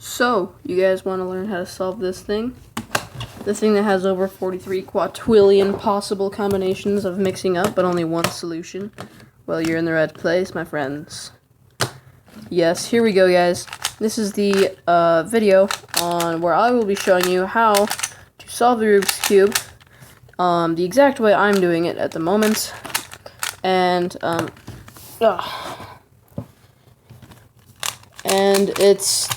So, you guys want to learn how to solve this thing? The thing that has over 43 quadrillion possible combinations of mixing up, but only one solution? Well, you're in the right place, my friends. Yes, here we go, guys. This is the video on where I will be showing you how to solve the Rubik's Cube the exact way I'm doing it at the moment. And, it's,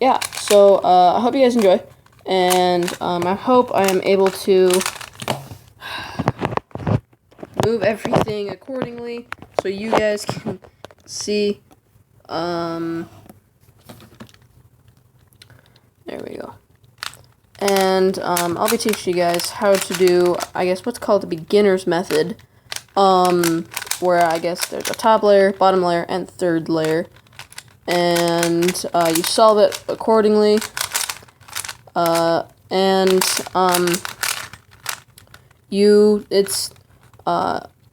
yeah, so, I hope you guys enjoy, and, I hope I am able to move everything accordingly, so you guys can see, there we go, and, I'll be teaching you guys how to do, I guess, what's called the beginner's method, where I guess there's a top layer, bottom layer, and third layer, and you solve it accordingly,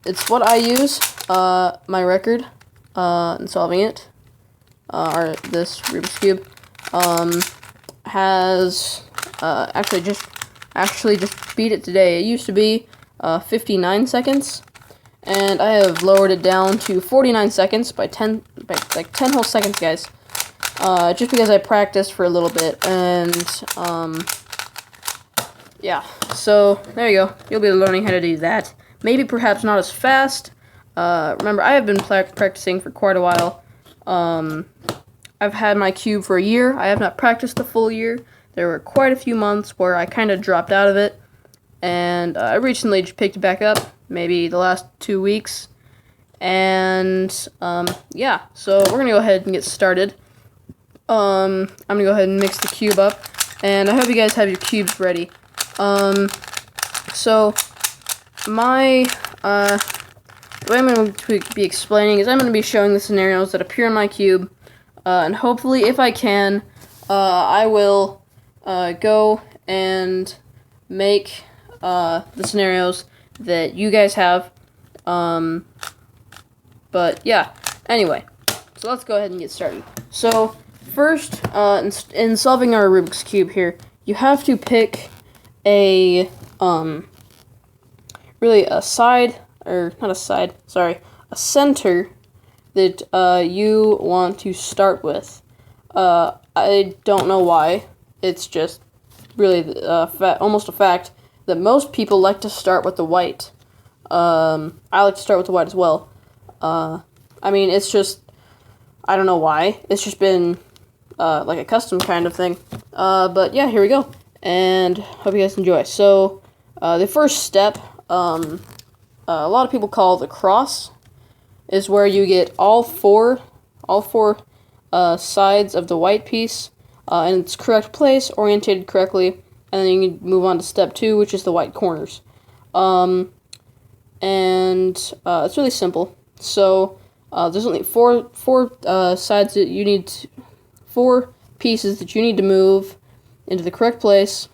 it's what I use, my record, in solving it, or this Rubik's Cube, has, actually just beat it today. It used to be, 59 seconds, and I have lowered it down to 49 seconds by 10 whole seconds, guys. Just because I practiced for a little bit, and, yeah. So, there you go. You'll be learning how to do that. Maybe perhaps not as fast. Remember, I have been practicing for quite a while. I've had my cube for a year. I have not practiced the full year. There were quite a few months where I kind of dropped out of it, and I recently just picked it back up, maybe the last 2 weeks, and, yeah, so we're gonna go ahead and get started. I'm gonna go ahead and mix the cube up, and I hope you guys have your cubes ready. So, the way I'm going to be explaining is I'm going to be showing the scenarios that appear in my cube, and hopefully, if I can, I will, go and make, the scenarios that you guys have, but, yeah, anyway, so let's go ahead and get started. So, first, in solving our Rubik's Cube here, you have to pick a, really a side, or not a side, sorry, a center that, you want to start with. I don't know why. It's just really, almost a fact that most people like to start with the white. I like to start with the white as well. I mean, it's just, I don't know why. It's just been, like a custom kind of thing. But yeah, here we go. And hope you guys enjoy. So, the first step, a lot of people call the cross, is where you get all four sides of the white piece in its correct place, orientated correctly, and then you can move on to step 2, which is the white corners. It's really simple. So, there's only four sides that you need to, 4 pieces that you need to move into the correct place,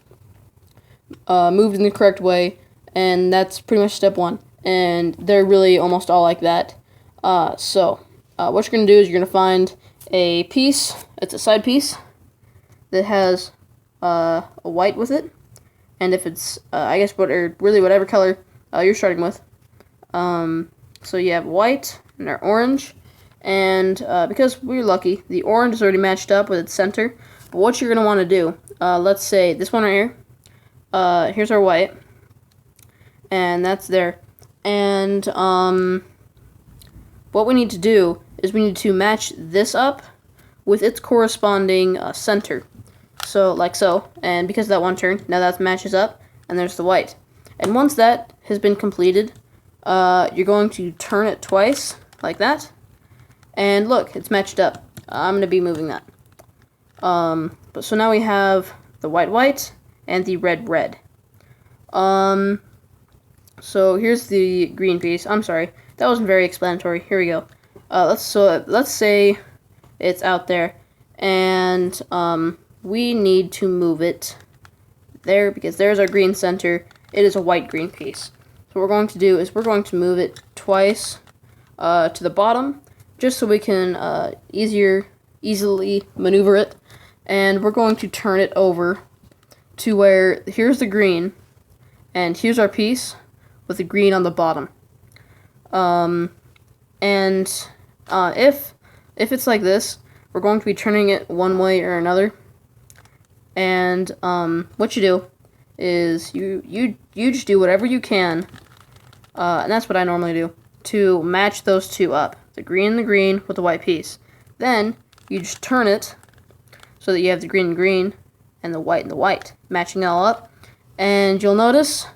moved in the correct way, and that's pretty much step 1. And they're really almost all like that. What you're going to do is you're going to find a piece, it's a side piece, that has a white with it, and if it's, I guess, whatever color you're starting with. So you have white and our orange, and because we're lucky, the orange is already matched up with its center. But what you're going to want to do, let's say this one right here, here's our white, and that's there. And what we need to do is we need to match this up with its corresponding center. So, like so, and because of that one turn, now that matches up, and there's the white. And once that has been completed, you're going to turn it twice, like that, and look, it's matched up. I'm going to be moving that. But so now we have the white and the red. So here's the green piece. I'm sorry, that wasn't very explanatory. Here we go. Let's say it's out there, and we need to move it there because there's our green center. It is a white-green piece. So what we're going to do is we're going to move it twice to the bottom, just so we can easier easily maneuver it. And we're going to turn it over to where here's the green, and here's our piece with the green on the bottom. If it's like this, we're going to be turning it one way or another. And what you do is you just do whatever you can, and that's what I normally do, to match those two up, the green with the white piece. Then you just turn it so that you have the green and the white matching it all up. And you'll notice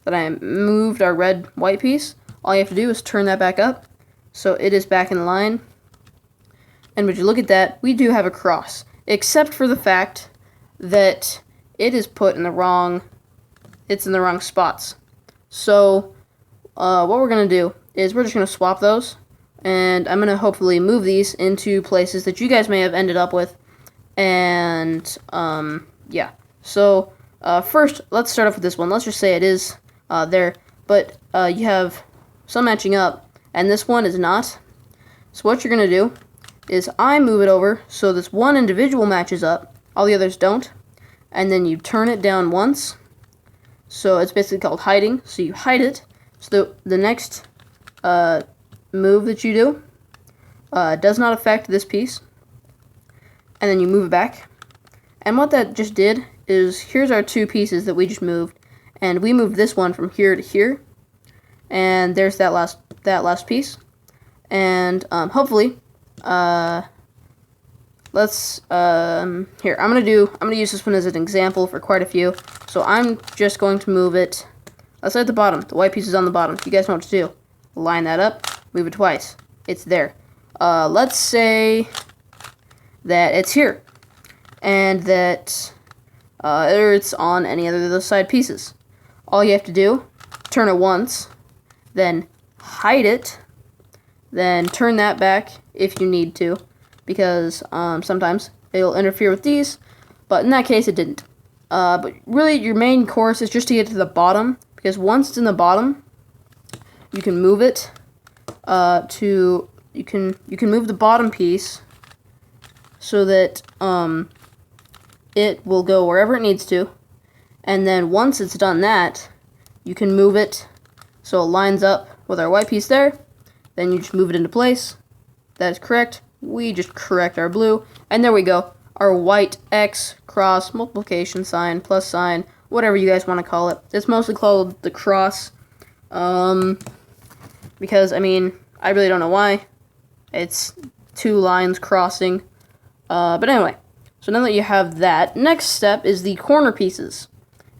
that I moved our red-white piece. All you have to do is turn that back up so it is back in line. And when you look at that, we do have a cross, except for the fact that it is put in the wrong, it's in the wrong spots. So what we're going to do is we're just going to swap those, and I'm going to hopefully move these into places that you guys may have ended up with. And yeah, so first let's start off with this one. Let's just say it is there, but you have some matching up and this one is not. So what you're going to do is I move it over so this one individual matches up, all the others don't, and then you turn it down once. So it's basically called hiding. So you hide it, so the next move that you do does not affect this piece, and then you move it back. And what that just did is, here's our two pieces that we just moved, and we moved this one from here to here, and there's that last piece. And hopefully let's here, I'm gonna use this one as an example for quite a few. So I'm just going to move it, let's say at the bottom. The white piece is on the bottom. You guys know what to do. Line that up, move it twice. It's there. Let's say that it's here, and that it's on any other of those side pieces. All you have to do, turn it once, then hide it, then turn that back if you need to, because sometimes it'll interfere with these, but in that case it didn't. But really your main course is just to get to the bottom, because once it's in the bottom, you can move it you can move the bottom piece so that it will go wherever it needs to, and then once it's done that, you can move it so it lines up with our white piece there. Then you just move it into place. That is correct. We just correct our blue, and there we go. Our white X, cross, multiplication sign, plus sign, whatever you guys want to call it. It's mostly called the cross, because, I mean, I really don't know why. It's two lines crossing. But anyway, so now that you have that, next step is the corner pieces.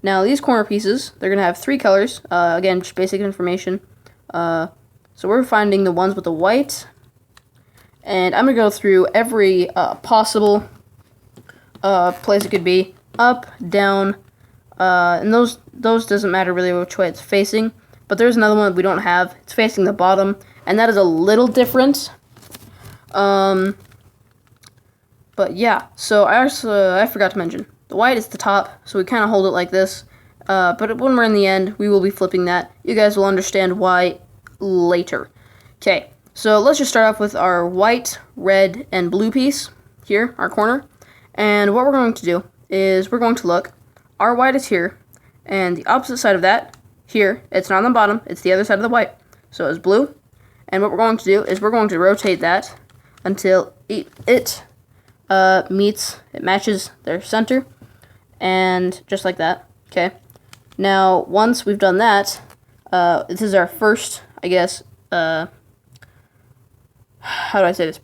Now, these corner pieces, they're going to have three colors. Again, just basic information. So we're finding the ones with the white, and I'm going to go through every possible place it could be, up, down, and those doesn't matter really which way it's facing, but there's another one we don't have. It's facing the bottom, and that is a little different. But yeah, so I forgot to mention, the white is the top, so we kind of hold it like this, but when we're in the end, we will be flipping that. You guys will understand why later. Okay, so let's just start off with our white, red, and blue piece here, our corner. And what we're going to do is we're going to look, our white is here, and the opposite side of that, here, it's not on the bottom, it's the other side of the white, so it's blue. And what we're going to do is we're going to rotate that until it matches their center, and just like that. Okay, now once we've done that, this is our first, I guess, how do I say this?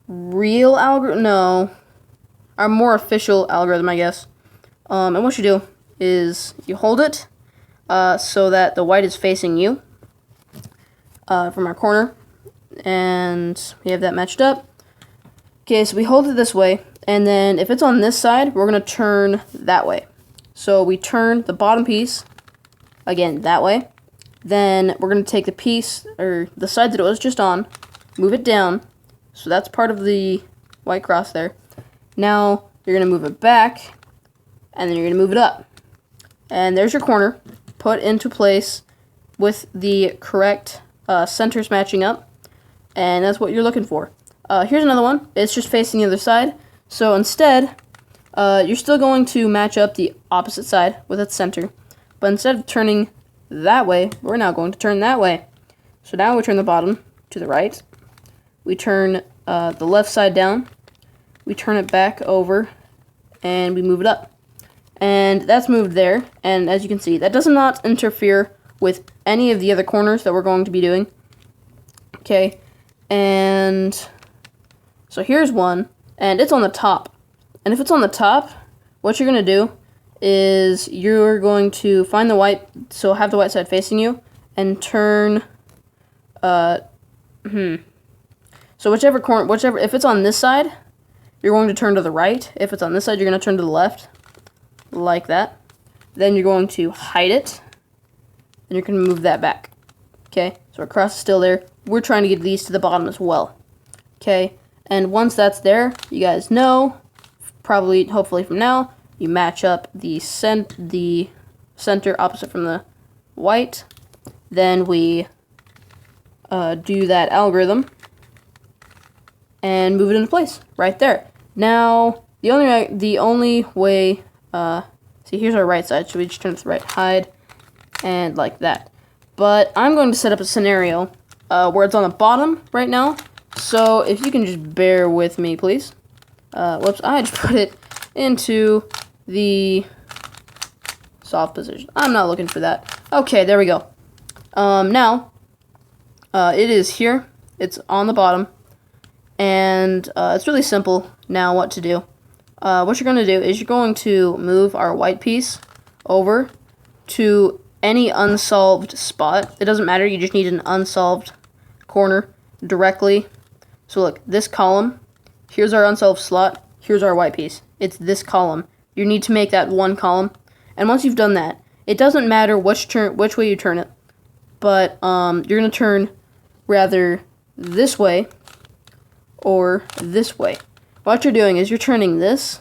Real algorithm? No. Our more official algorithm, I guess. And what you do is you hold it so that the white is facing you from our corner. And we have that matched up. Okay, so we hold it this way. And then if it's on this side, we're going to turn that way. So we turn the bottom piece, again, that way. Then we're going to take the piece, or the side that it was just on, move it down. So that's part of the white cross there. Now you're going to move it back, and then you're going to move it up. And there's your corner, put into place with the correct centers matching up. And that's what you're looking for. here's another one. It's just facing the other side. So instead, you're still going to match up the opposite side with its center. But instead of turning that way, we're now going to turn that way. So now we turn the bottom to the right. We turn the left side down. We turn it back over, and we move it up. And that's moved there. And as you can see, that does not interfere with any of the other corners that we're going to be doing. Okay, and so here's one, and it's on the top. And if it's on the top, what you're going to do is you're going to find the white, so have the white side facing you, and turn, so whichever corner, if it's on this side, you're going to turn to the right. If it's on this side, you're going to turn to the left, like that. Then you're going to hide it, and you're going to move that back. Okay, so our cross is still there. We're trying to get these to the bottom as well. Okay, and once that's there, you guys know, probably, hopefully from now, you match up the center opposite from the white. Then we do that algorithm and move it into place right there. Now, the only way, see, here's our right side, so we just turn it to the right, hide, and like that. But I'm going to set up a scenario where it's on the bottom right now. So if you can just bear with me, please. Whoops, I just put it into the soft position. I'm not looking for that. Okay, there we go. Now, it is here. It's on the bottom. And it's really simple now what to do. What you're going to do is you're going to move our white piece over to any unsolved spot. It doesn't matter, you just need an unsolved corner directly. So look, this column, here's our unsolved slot, here's our white piece. It's this column. You need to make that one column. And once you've done that, it doesn't matter which way you turn it, but you're going to turn rather this way or this way. What you're doing is you're turning this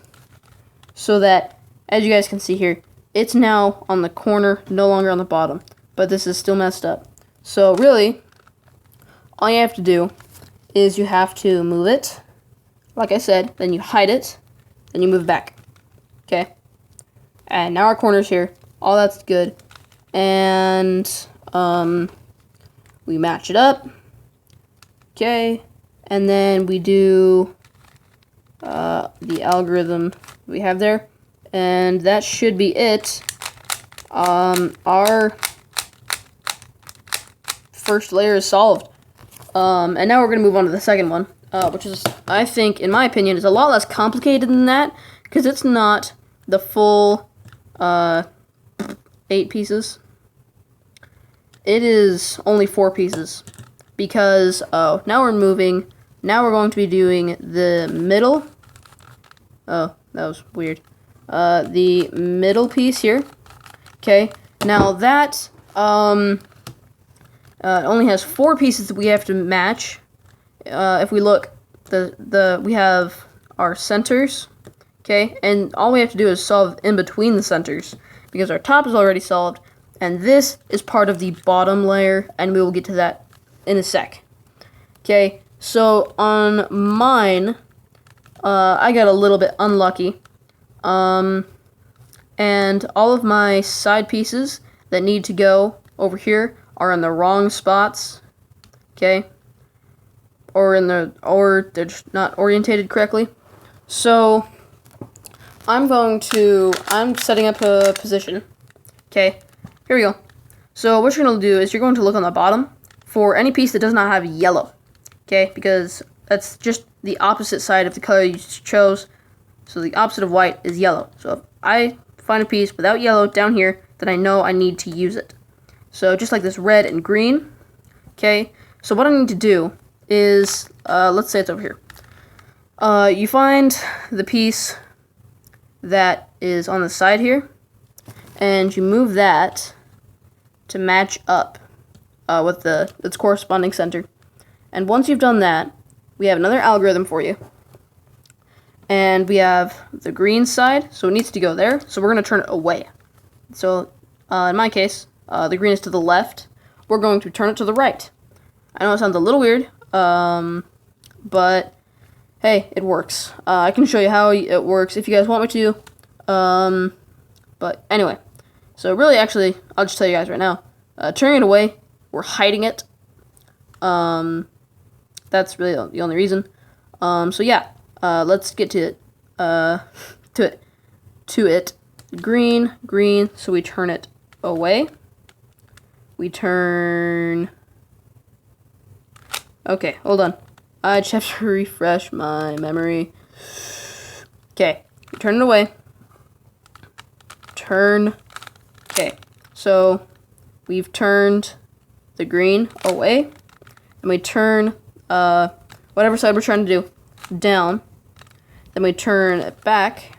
so that, as you guys can see here, it's now on the corner, no longer on the bottom, but this is still messed up. So really, all you have to do is you have to move it, like I said, then you hide it, then you move back, okay? And now our corner's here, all that's good, and we match it up, okay, and then we do the algorithm we have there, and that should be it. Our first layer is solved. And now we're going to move on to the second one, which is, I think, in my opinion, is a lot less complicated than that, because it's not the full 8 pieces. It is only 4 pieces, because, now we're going to be doing the middle. Oh, that was weird. The middle piece here. Okay, now that only has 4 pieces that we have to match. If we look, we have our centers. Okay, and all we have to do is solve in between the centers, because our top is already solved, and this is part of the bottom layer, and we will get to that in a sec. Okay, so on mine, I got a little bit unlucky. And all of my side pieces that need to go over here are in the wrong spots, okay? Or they're just not orientated correctly. So I'm setting up a position. Okay, here we go. So what you're going to do is you're going to look on the bottom for any piece that does not have yellow, okay? Because that's just the opposite side of the color you chose. So the opposite of white is yellow. So if I find a piece without yellow down here, then I know I need to use it. So just like this red and green, okay? So what I need to do is, let's say it's over here. You find the piece that is on the side here, and you move that to match up with its corresponding center. And once you've done that, we have another algorithm for you. And we have the green side, so it needs to go there, so we're going to turn it away. So, in my case, the green is to the left. We're going to turn it to the right. I know it sounds a little weird, but hey, it works. I can show you how it works if you guys want me to. But anyway, so really, actually, I'll just tell you guys right now. Turning it away, we're hiding it. That's really the only reason. So yeah, let's get to it. To it. Green, green. So we turn it away. We turn. Okay, hold on. I just have to refresh my memory. Okay, turn it away. Turn. Okay, so we've turned the green away, and we turn whatever side we're trying to do down. Then we turn it back.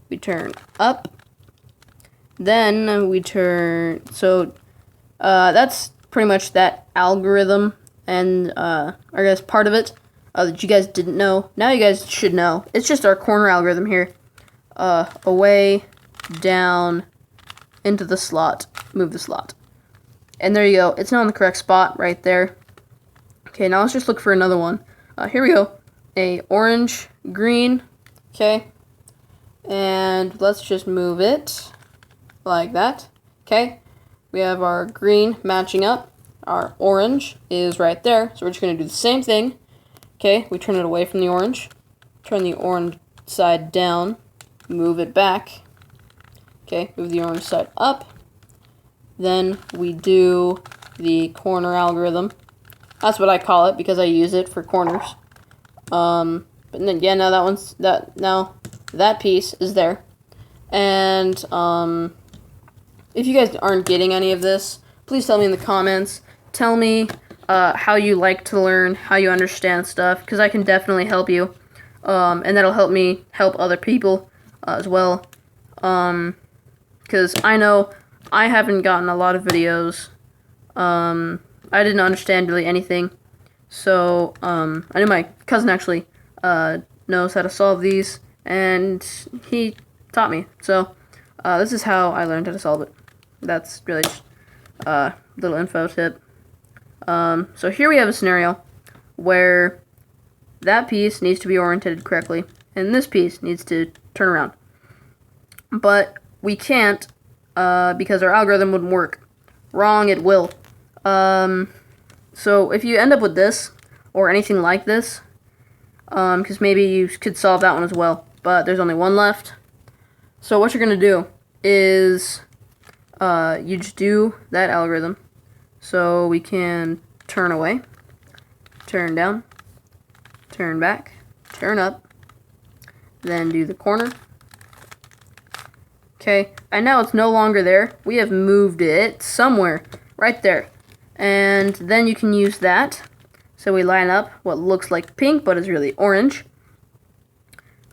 We turn up. Then we turn. So that's pretty much that algorithm. And I guess part of it that you guys didn't know. Now you guys should know. It's just our corner algorithm here. Away, down, into the slot, move the slot. And there you go. It's now in the correct spot right there. Okay, now let's just look for another one. Here we go. A orange, green. Okay. And let's just move it like that. Okay. We have our green matching up. Our orange is right there, so we're just going to do the same thing. Okay, we turn it away from the orange, turn the orange side down, move it back. Okay, move the orange side up. Then we do the corner algorithm. That's what I call it because I use it for corners. But then yeah, now that piece is there. And if you guys aren't getting any of this, please tell me in the comments. Tell me how you like to learn, how you understand stuff, because I can definitely help you, and that'll help me help other people as well, because I know I haven't gotten a lot of videos. I didn't understand really anything, so I know my cousin actually knows how to solve these, and he taught me, so this is how I learned how to solve it. That's really just a little info tip. So here we have a scenario where that piece needs to be oriented correctly, and this piece needs to turn around. But we can't, because our algorithm wouldn't work. Wrong, it will. So if you end up with this, or anything like this, because maybe you could solve that one as well, but there's only one left. So what you're going to do is, you just do that algorithm. So we can turn away, turn down, turn back, turn up, then do the corner. Okay, and now it's no longer there. We have moved it somewhere, right there. And then you can use that. So we line up what looks like pink, but is really orange.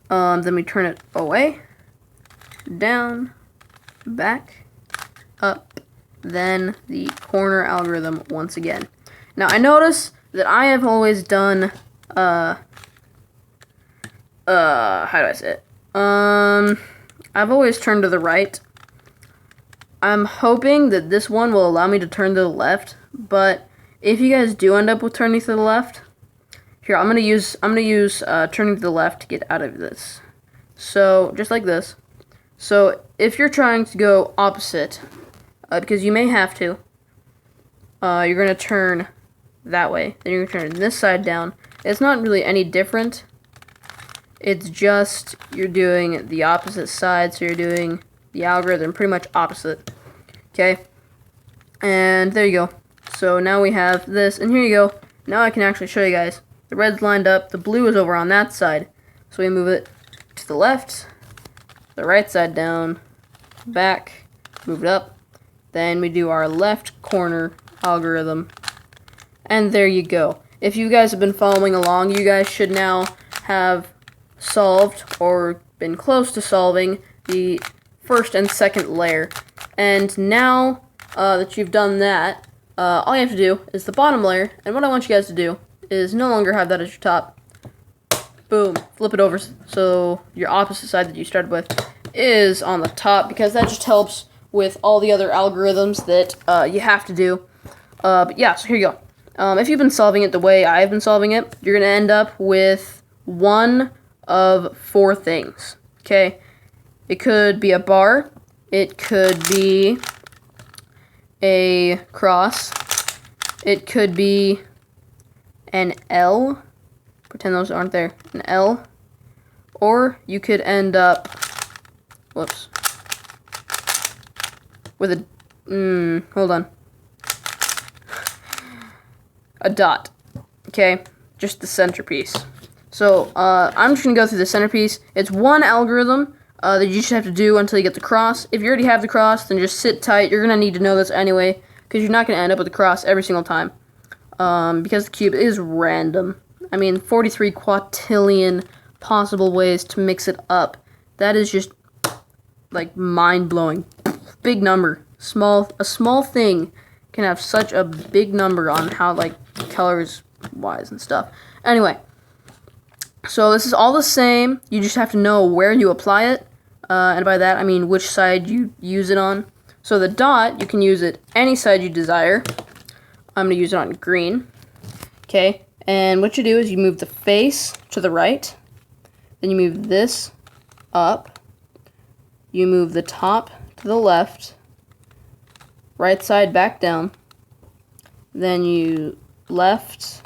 Then we turn it away, down, back, up. Then the corner algorithm once again. Now I notice that I have always done how do I say it? I've always turned to the right. I'm hoping that this one will allow me to turn to the left, but if you guys do end up with turning to the left, here I'm gonna use turning to the left to get out of this. So just like this. So if you're trying to go opposite, because you may have to, you're going to turn that way. Then you're going to turn this side down. It's not really any different. It's just you're doing the opposite side, so you're doing the algorithm pretty much opposite. Okay? And there you go. So now we have this, and here you go. Now I can actually show you guys. The red's lined up, the blue is over on that side. So we move it to the left, the right side down, back, move it up. Then we do our left corner algorithm. And there you go. If you guys have been following along, you guys should now have solved or been close to solving the first and second layer. And now that you've done that, all you have to do is the bottom layer. And what I want you guys to do is no longer have that as your top. Boom. Flip it over so your opposite side that you started with is on the top, because that just helps with all the other algorithms that you have to do. But yeah, so here you go. If you've been solving it the way I've been solving it, you're going to end up with one of four things, okay? It could be a bar, it could be a cross, it could be an L, pretend those aren't there, an L, or you could end up, whoops, with a, hold on, a dot, okay, just the centerpiece. So, I'm just going to go through the centerpiece. It's one algorithm that you just have to do until you get the cross. If you already have the cross, then just sit tight. You're going to need to know this anyway, because you're not going to end up with the cross every single time. Because the cube is random. I mean, 43 quadrillion possible ways to mix it up. That is just, like, mind-blowing. Big number. A small thing can have such a big number on how, like, colors-wise and stuff. Anyway. So this is all the same, you just have to know where you apply it, and by that I mean which side you use it on. So the dot, you can use it any side you desire. I'm going to use it on green. Okay, and what you do is you move the face to the right, then you move this up, you move the top to the left, right side back down, then you left,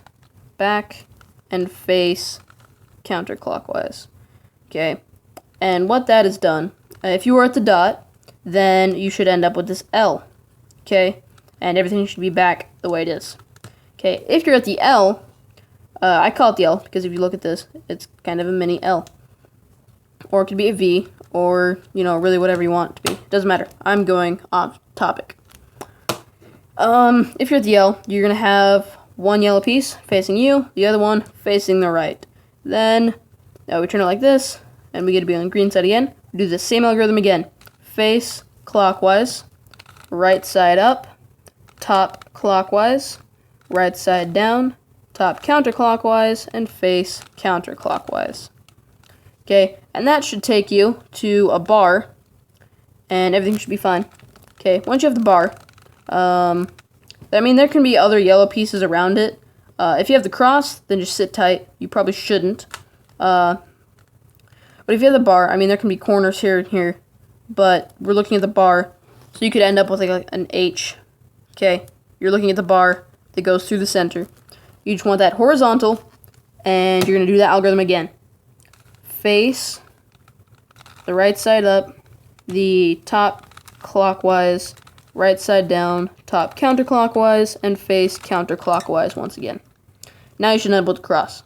back, and face counterclockwise. Okay, and what that has done, if you were at the dot, then you should end up with this L. Okay, and everything should be back the way it is. Okay, if you're at the L, I call it the L because if you look at this, it's kind of a mini L. Or it could be a V, or, you know, really whatever you want it to be. Doesn't matter. I'm going off topic. If you're at the L, you're going to have one yellow piece facing you, the other one facing the right. Then, we turn it like this, and we get to be on the green side again. We do the same algorithm again. Face clockwise, right side up, top clockwise, right side down, top counterclockwise, and face counterclockwise. Okay, and that should take you to a bar, and everything should be fine. Okay, once you have the bar, I mean, there can be other yellow pieces around it. If you have the cross, then just sit tight. You probably shouldn't. But if you have the bar, I mean, there can be corners here and here. But we're looking at the bar, so you could end up with like an H. Okay, you're looking at the bar that goes through the center. You just want that horizontal, and you're going to do that algorithm again. Face the right side up, the top clockwise, right side down, top counterclockwise, and face counterclockwise once again. Now you should end up with the cross.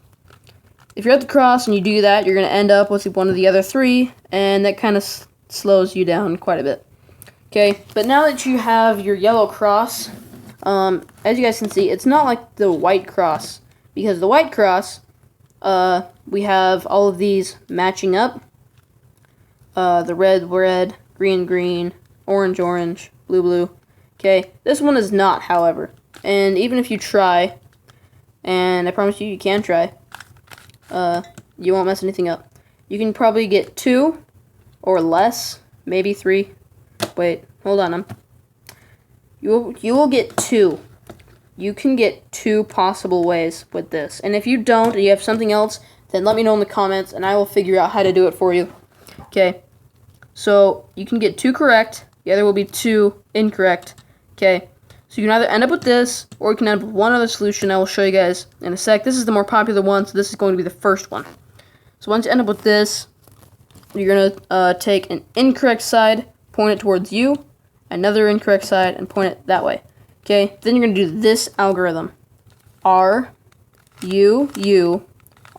If you're at the cross and you do that, you're going to end up with one of the other three, and that kind of slows you down quite a bit. Okay, but now that you have your yellow cross, as you guys can see, it's not like the white cross, because the white cross, we have all of these matching up. The red, red, green, green, orange, orange, blue, blue. Okay, this one is not, however. And even if you try, and I promise you, you can try, you won't mess anything up. You can probably get 2 or less, maybe 3. Wait, hold on. You will get 2. You can get 2 possible ways with this. And if you don't, and you have something else, then let me know in the comments, and I will figure out how to do it for you. Okay, so you can get 2 correct. The other will be 2 incorrect. Okay, so you can either end up with this, or you can end up with one other solution I will show you guys in a sec. This is the more popular one, so this is going to be the first one. So once you end up with this, you're going to take an incorrect side, point it towards you, another incorrect side, and point it that way. Okay, then you're going to do this algorithm. R, U, U,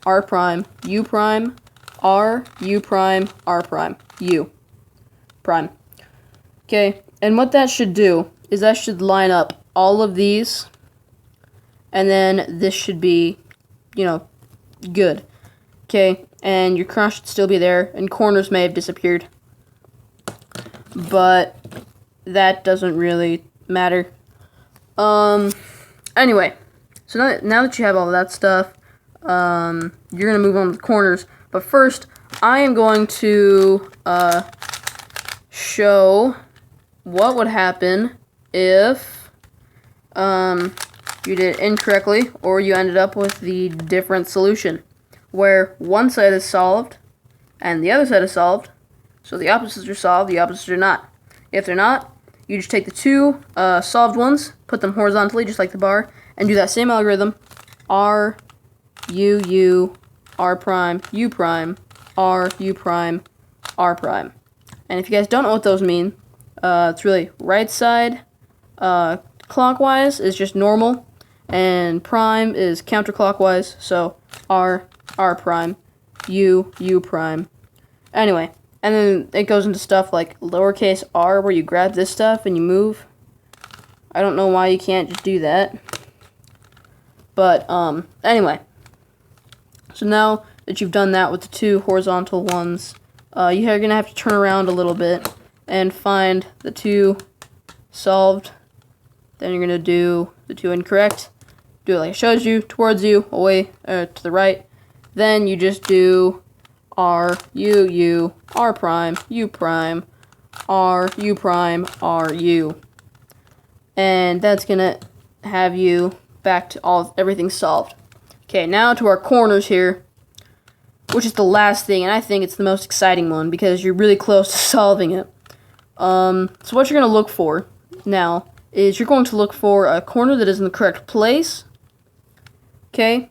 R prime, U prime, R, U prime, R prime, U prime. Okay, and what that should do is that should line up all of these, and then this should be, you know, good. Okay, and your cross should still be there, and corners may have disappeared. But that doesn't really matter. Anyway, so now that you have all of that stuff, you're going to move on to the corners. But first, I am going to show what would happen if you did it incorrectly or you ended up with the different solution. where one side is solved and the other side is solved. So the opposites are solved, the opposites are not. If they're not, you just take the two solved ones, put them horizontally, just like the bar, and do that same algorithm. R, U, U, R prime, U prime, R, U prime, R prime. And if you guys don't know what those mean, it's really right side clockwise is just normal, and prime is counterclockwise, so R, R prime, U, U prime. Anyway, and then it goes into stuff like lowercase r, where you grab this stuff and you move. I don't know why you can't just do that. But, anyway. So now that you've done that with the two horizontal ones, you're going to have to turn around a little bit and find the two solved. Then you're going to do the two incorrect. Do it like it shows you, towards you, away, to the right. Then you just do R, U, U, R prime, U prime, R, U prime, R, U. And that's going to have you back to everything solved. Okay, now to our corners here, which is the last thing, and I think it's the most exciting one because you're really close to solving it. So what you're going to look for now is you're going to look for a corner that is in the correct place. Okay,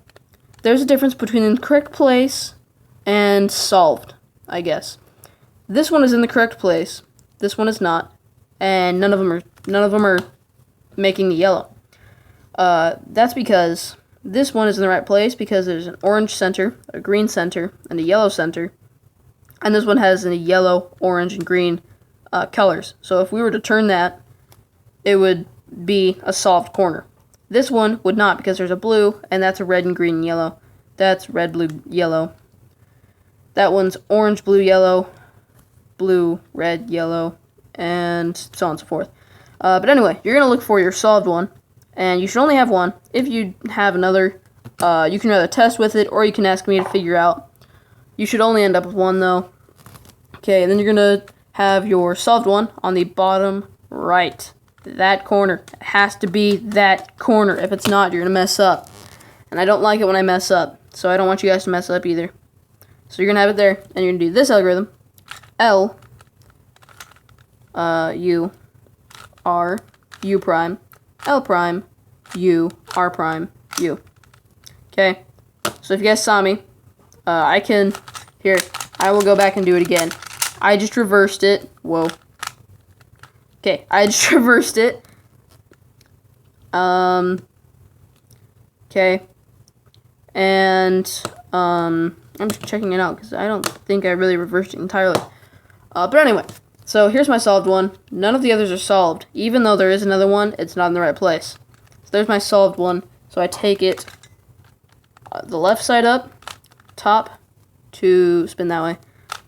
there's a difference between the correct place and solved, I guess. This one is in the correct place. This one is not, and none of them are making the yellow. That's because this one is in the right place because there's an orange center, a green center, and a yellow center, and this one has a yellow, orange, and green colors. So if we were to turn that, it would be a solved corner. This one would not because there's a blue, and that's a red and green and yellow. That's red, blue, yellow. That one's orange, blue, yellow, blue, red, yellow, and so on and so forth. But anyway, you're going to look for your solved one, and you should only have one. If you have another, you can either test with it, or you can ask me to figure out. You should only end up with one, though. Okay, and then you're going to have your solved one on the bottom right. That corner. It has to be that corner. If it's not, you're going to mess up. And I don't like it when I mess up, so I don't want you guys to mess up either. So you're going to have it there, and you're going to do this algorithm. L, U, R, U prime, L prime, U, R prime, U. Okay? So if you guys saw me, I will go back and do it again. I just reversed it. Whoa. Okay, I just reversed it. Okay. And, I'm just checking it out because I don't think I really reversed it entirely. But anyway, so here's my solved one. None of the others are solved. Even though there is another one, it's not in the right place. So there's my solved one. So I take it the left side up, top, to spin that way.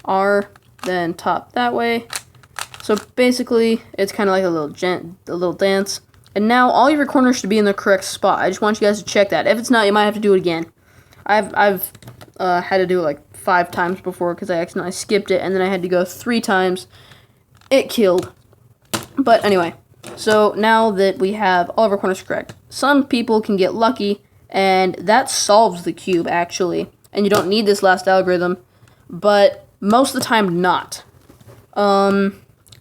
R, then top that way. So basically, it's kind of like a little dance. And now all of your corners should be in the correct spot. I just want you guys to check that. If it's not, you might have to do it again. I've had to do it like 5 times before because I accidentally skipped it, and then I had to go 3 times. It killed. But anyway, so now that we have all of our corners correct, some people can get lucky, and that solves the cube, actually. And you don't need this last algorithm, but most of the time not.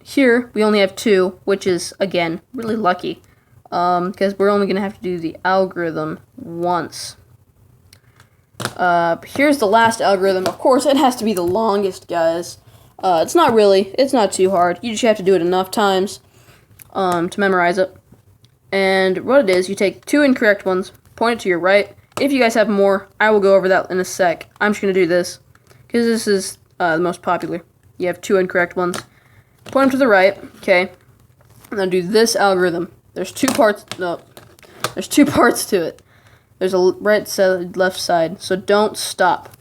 Here, we only have 2, which is, again, really lucky. Because we're only going to have to do the algorithm once. Here's the last algorithm. Of course, it has to be the longest, guys. It's not really. It's not too hard. You just have to do it enough times to memorize it. And what it is, you take 2 incorrect ones, point it to your right. If you guys have more, I will go over that in a sec. I'm just going to do this, because this is the most popular. You have 2 incorrect ones. Point them to the right, okay, and then do this algorithm. There's 2 parts, no, there's 2 parts to it. There's a right side, left side, so don't stop,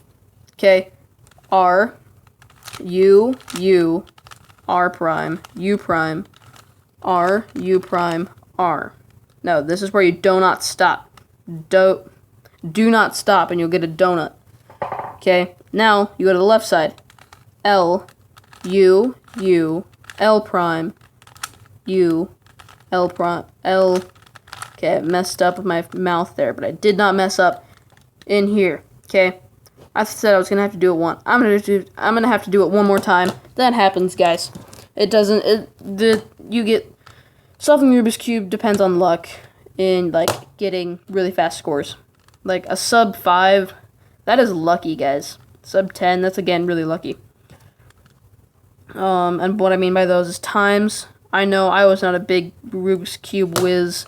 okay. R, U, U, R prime, U prime, R, U prime, R. No, this is where you do not stop. Do not stop, and you'll get a donut. Okay, now you go to the left side. L, U, U, L prime, U, L prime, L. Okay, I messed up with my mouth there, but I did not mess up in here. Okay, I said I was gonna have to do it once. I'm gonna have to do it one more time. That happens, guys. It doesn't. You get solving Rubik's Cube depends on luck in like getting really fast scores. Like a sub 5, that is lucky, guys. Sub 10, that's again really lucky. And what I mean by those is times. I know I was not a big Rubik's Cube whiz,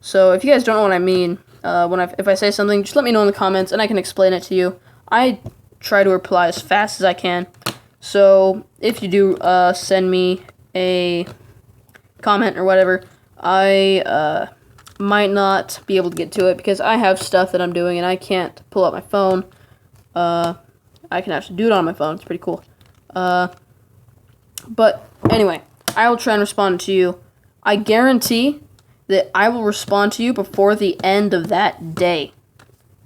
so if you guys don't know what I mean, if I say something, just let me know in the comments and I can explain it to you. I try to reply as fast as I can. So if you do send me a comment or whatever, I might not be able to get to it because I have stuff that I'm doing and I can't pull up my phone. I can actually do it on my phone. It's pretty cool. But anyway, I will try and respond to you. I guarantee that I will respond to you before the end of that day.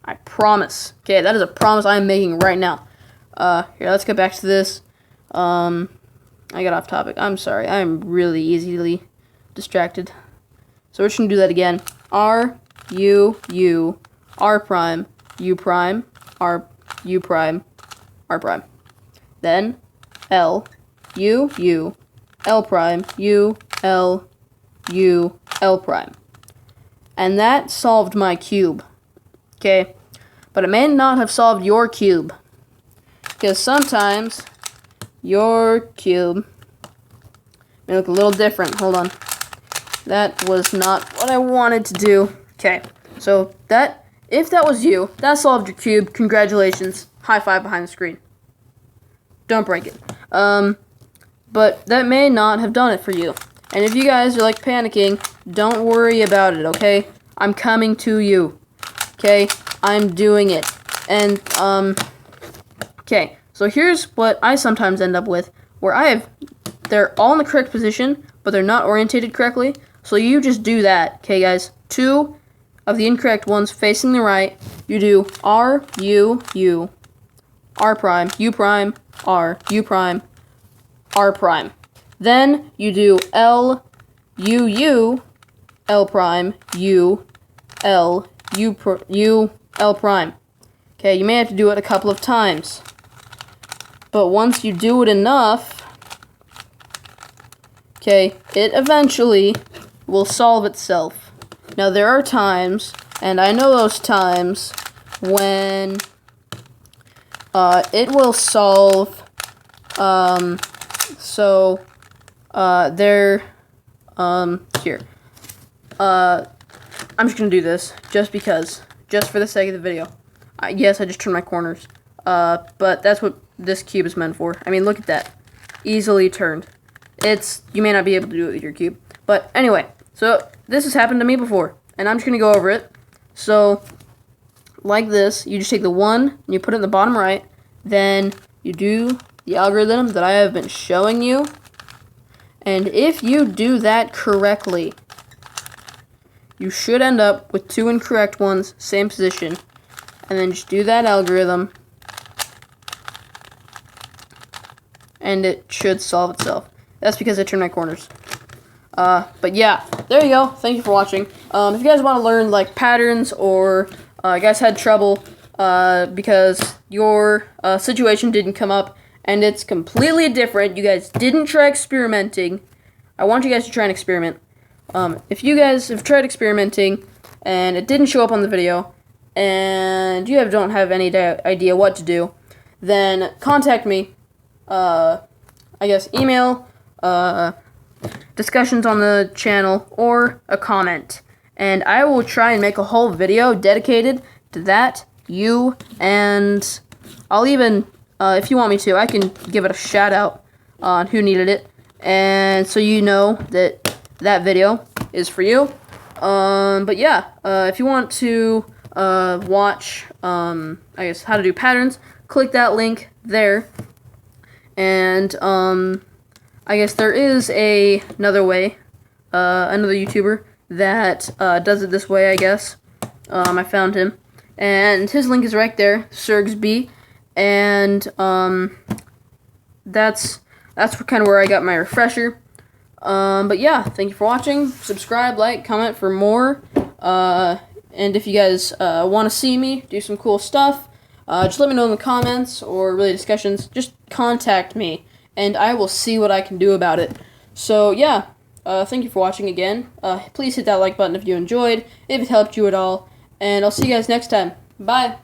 I promise. Okay, that is a promise I am making right now. Here, let's get back to this. I got off topic. I'm sorry. I am really easily distracted. So we're just going to do that again. R, U, U, R prime, U prime, R, U prime, R prime. Then L, U, U, L prime, U, L, U, L prime. And that solved my cube. Okay? But it may not have solved your cube. Because sometimes your cube may look a little different. Hold on. That was not what I wanted to do. Okay. So if that was you, that solved your cube. Congratulations. High five behind the screen. Don't break it. But that may not have done it for you. And if you guys are like panicking, don't worry about it, okay? I'm coming to you. Okay? I'm doing it. And, okay. So here's what I sometimes end up with, where they're all in the correct position, but they're not orientated correctly. So you just do that, okay, guys? 2 of the incorrect ones facing the right. You do R, U, U, R prime, U prime, R, U prime, R prime. Then you do L, U, U, L prime, U, L, U, L prime. Okay, you may have to do it a couple of times. But once you do it enough, okay, it eventually will solve itself. Now, there are times, and I know those times, when it will solve, here. I'm just gonna do this, just for the sake of the video. Yes, I just turned my corners. But that's what this cube is meant for. I mean, look at that. Easily turned. You may not be able to do it with your cube. But anyway, so this has happened to me before, and I'm just gonna go over it. So, like this, you just take the 1, and you put it in the bottom right, then you do the algorithm that I have been showing you, and if you do that correctly, you should end up with 2 incorrect ones, same position, and then just do that algorithm, and it should solve itself. That's because I turned my corners. But yeah, there you go. Thank you for watching. If you guys want to learn like patterns, or you guys had trouble because your situation didn't come up and it's completely different, you guys didn't try experimenting, I want you guys to try and experiment. If you guys have tried experimenting and it didn't show up on the video and you don't have any idea what to do, then contact me. I guess email, discussions on the channel, or a comment, and I will try and make a whole video dedicated to that, and I'll even, if you want me to, I can give it a shout out on who needed it, and so you know that video is for you. But yeah, if you want to watch, I guess, how to do patterns, click that link there. And, I guess there is another way, another YouTuber that does it this way, I guess. I found him, and his link is right there, SurgsB, and that's kind of where I got my refresher. But yeah, thank you for watching. Subscribe, like, comment for more. And if you guys want to see me do some cool stuff, just let me know in the comments or really discussions. Just contact me, and I will see what I can do about it. So yeah, thank you for watching again. Please hit that like button if you enjoyed, if it helped you at all, and I'll see you guys next time. Bye!